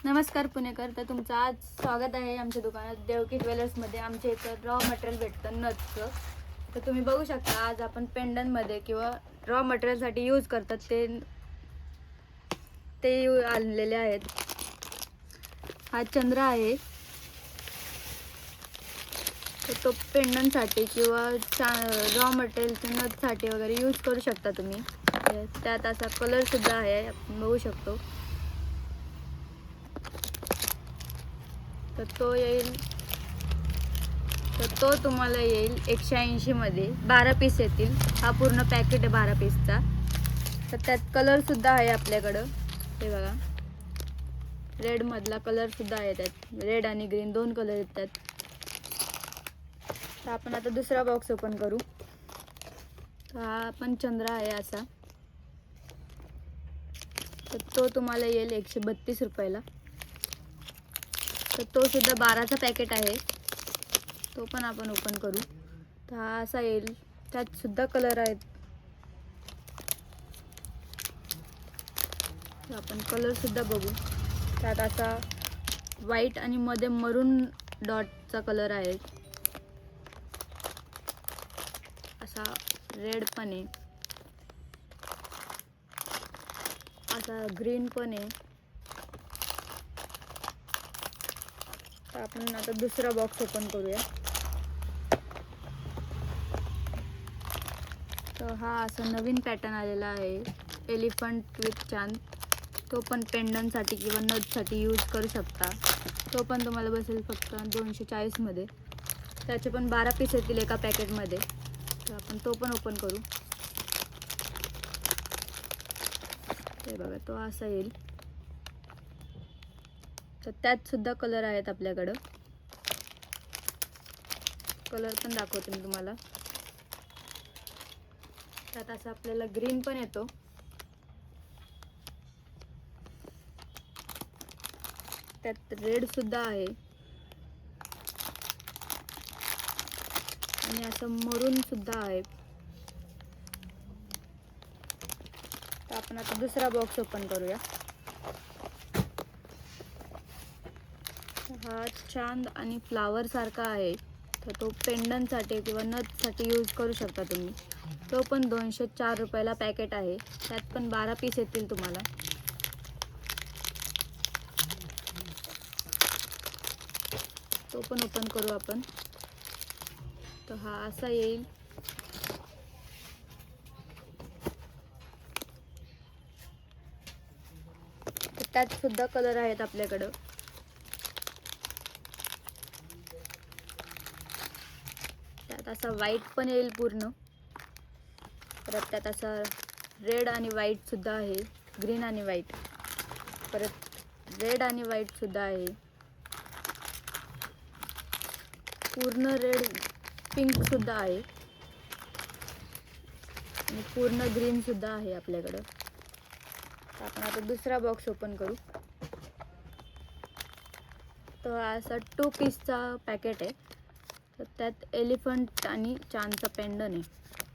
नमस्कार पुणेकर, तर तुमचं आज स्वागत आहे आमच्या दुकानात देवकी ज्वेलर्समध्ये. आमच्या इथं रॉ मटेरियल भेटतं नथचं. तर तुम्ही बघू शकता आज आपण पेंडनमध्ये किंवा रॉ मटेरियलसाठी यूज करतात ते आणलेले आहेत. हा चंद्र आहे, तर तो पेंडनसाठी किंवा रॉ मटेरियल नथसाठी वगैरे यूज करू शकता तुम्ही. त्यात असा कलरसुद्धा आहे, आपण बघू शकतो. तर तो तुम्हाला येईल 180 मध्ये. 12 पीस येतील. हा पूर्ण पॅकेट आहे 12 पीसचा. तर त्यात कलर सुद्धा आहे आपल्याकडं. हे बघा, रेड मधला कलर सुद्धा आहे त्यात. रेड आणि ग्रीन दोन कलर येतात. तर आपण आता दुसरा बॉक्स ओपन करू. तर हा पण चंद्र आहे असा. तर तो तुम्हाला येईल 132 रुपयाला. तर तो सुद्धा 12चा पॅकेट आहे. तो पण आपण ओपन करू. तर हा असा येईल. त्यात सुद्धा कलर आहेत. तर आपण कलर सुद्धा बघू. त्यात असा व्हाईट आणि मध्ये मरून डॉटचा कलर आहे. असा रेड पण आहे, असा ग्रीन पण आहे. तर आपण आता दुसरा बॉक्स ओपन करूया. तर हा असा नवीन पॅटर्न आलेला आहे, एलिफंट विथ चांद. तो पण पेंडनसाठी किंवा नथसाठी यूज करू शकता. तो पण तुम्हाला बसेल फक्त 240 मध्ये. त्याचे पण 12 पीस येतील एका पॅकेटमध्ये. तर आपण तो पण ओपन करू. हे बघा, तो असा येईल. तर त्यात सुद्धा कलर आहेत आपल्याकडं. कलर पण दाखवते मी तुम्हाला. त्यात असं आपल्याला ग्रीन पण येतो. त्यात रेड सुद्धा आहे आणि असं मरून सुद्धा आहे. तर आपण आता दुसरा बॉक्स ओपन करूया. हा चांद आणि फ्लावर सारखा आहे. तर तो पेंडनसाठी किंवा नथसाठी यूज करू शकता तुम्ही. तो पण 204 रुपयाला पॅकेट आहे. त्यात पण 12 पीस येतील तुम्हाला. तो पण ओपन करू आपण. तर हा असा येईल. तर त्यात सुद्धा कलर आहेत आपल्याकडं. त्यात असा व्हाईट पण येईल पूर्ण. परत त्यात असा रेड आणि व्हाईट सुद्धा आहे, ग्रीन आणि व्हाईट. परत रेड आणि व्हाईट सुद्धा आहे. पूर्ण रेड पिंक सुद्धा आहे आणि पूर्ण ग्रीन सुद्धा आहे आपल्याकडं. तर आपण आता दुसरा बॉक्स ओपन करू. तर असा 2 पीसचा पॅकेट आहे. तर त्यात एलिफंट आणि चांदचा पेंडन आहे.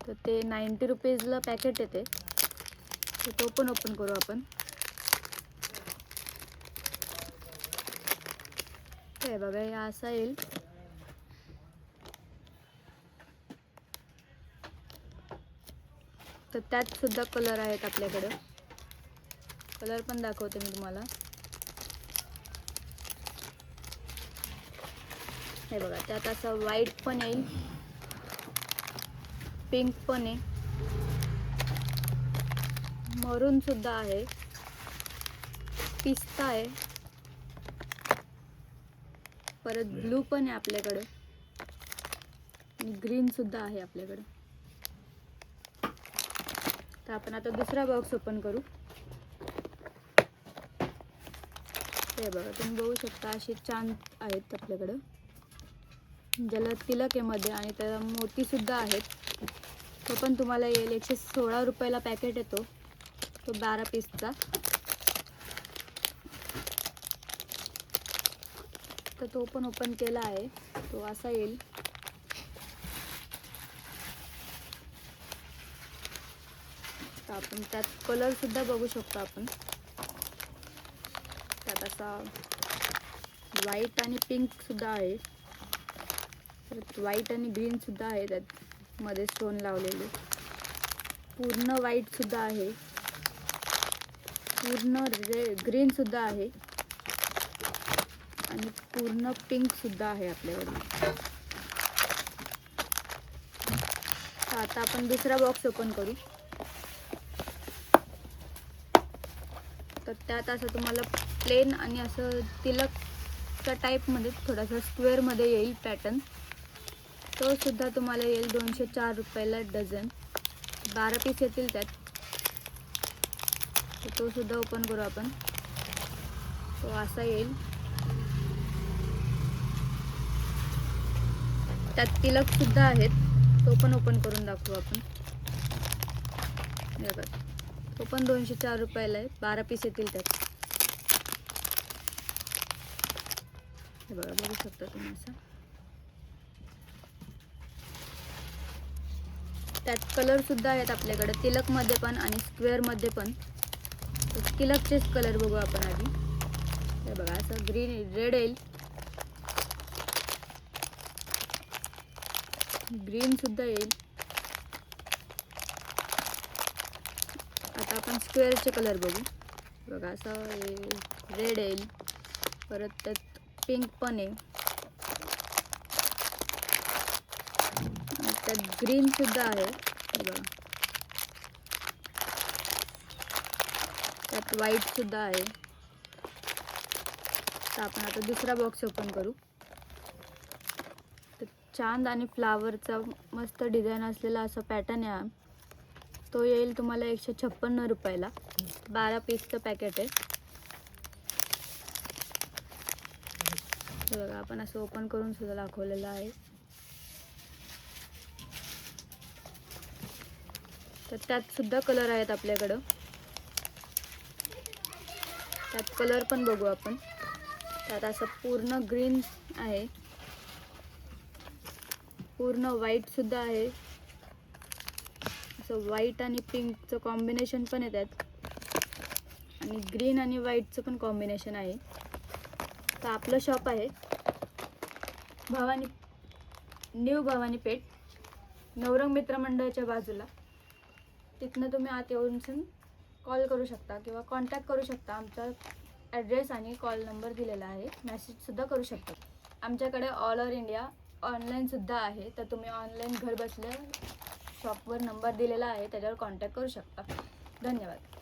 तर ते 90 रुपीजला पॅकेट येते. तर तो पण ओपन करू आपण. हे बघा, हे असा येईल. तर त्यात सुद्धा कलर आहेत आपल्याकडं. कलर पण दाखवते मी तुम्हाला. हे बघा, त्यात असा व्हाईट पण येईल, पिंक पण आहे, मरून सुद्धा आहे, पिस्ता आहे, परत ब्लू पण आहे आपल्याकडे, ग्रीन सुद्धा आहे आपल्याकडे. तर आपण आता दुसरा बॉक्स ओपन करू. हे बघा, तुम्ही बघू शकता असे चांद आहेत आपल्याकडं, ज्याला तिलक आहे मध्ये आणि त्याला मोती सुद्धा आहेत. तो पण तुम्हाला येईल 116 रुपयाला पॅकेट येतो. तो 12 पीसचा. तर तो पण ओपन केला आहे. तो असा येईल. तर आपण त्यात कलर सुद्धा बघू शकतो आपण. त्यात असा व्हाईट आणि पिंक सुद्धा आहे, परत व्हाईट आणि ग्रीन सुद्धा आहे, त्यात मध्ये स्टोन लावलेले. पूर्ण व्हाईट सुद्धा आहे, पूर्ण ग्रीन सुद्धा आहे आणि पूर्ण पिंक सुद्धा आहे आपल्याकडे. आता आपण दुसरा बॉक्स ओपन करू. तर त्यात असं तुम्हाला प्लेन आणि असं तिलकच्या टाईपमध्ये थोडासा स्क्वेअरमध्ये येईल पॅटर्न. तो सुद्धा तुम्हाला येईल 204 रुपयाला डझन. 12 पीस येतील त्यात. तर तो सुद्धा ओपन करू आपण. तो असा येईल, त्यात तिलक सुद्धा आहेत. तो पण ओपन करून दाखवू आपण. हे बघा, तो पण 204 रुपयाला आहे. 12 पीस येतील त्यात. हे बघा, बघू शकता तुम्ही असं. त्यात कलर सुद्धा आहेत आपल्याकडे, तिलकमध्ये पण आणि स्क्वेअरमध्ये पण. तिलकचेच कलर बघू आपण आधी. हे बघा, असं ग्रीन रेड येईल, ग्रीन सुद्धा येईल. आता आपण स्क्वेअरचे कलर बघू. बघा, असं रेड येईल, परत त्यात पिंक पण आहे, त्यात ग्रीन सुद्धा आहे. बघा, त्यात व्हाईट सुद्धा आहे. तर आपण आता दुसरा बॉक्स ओपन करू. तर चांद आणि फ्लावरचा मस्त डिझाईन असलेला असा पॅटर्न आहे. तो येईल तुम्हाला 156 रुपयाला. 12 पीसचं पॅकेट आहे. बघा, आपण असं ओपन करून सुद्धा दाखवलेलं आहे. तर त्यात सुद्धा कलर आहेत आपल्याकडं. त्यात कलर पण बघू आपण. त्यात असं पूर्ण ग्रीन आहे, पूर्ण व्हाईट सुद्धा आहे. असं व्हाईट आणि पिंकचं कॉम्बिनेशन पण आहे त्यात, आणि ग्रीन आणि व्हाईटचं पण कॉम्बिनेशन आहे. तर आपलं शॉप आहे न्यू भवानी पेठ, नवरंग मित्रमंडळाच्या बाजूला. तिथनं तुम्ही आत येऊन कॉल करू शकता किंवा कॉन्टॅक्ट करू शकता. आमचा ॲड्रेस आणि कॉल नंबर दिलेला आहे. मेसेजसुद्धा करू शकता. आमच्याकडे ऑल ओव्हर इंडिया ऑनलाईनसुद्धा आहे. तर तुम्ही ऑनलाईन घर बसल्या शॉपवर नंबर दिलेला आहे, त्याच्यावर कॉन्टॅक्ट करू शकता. धन्यवाद.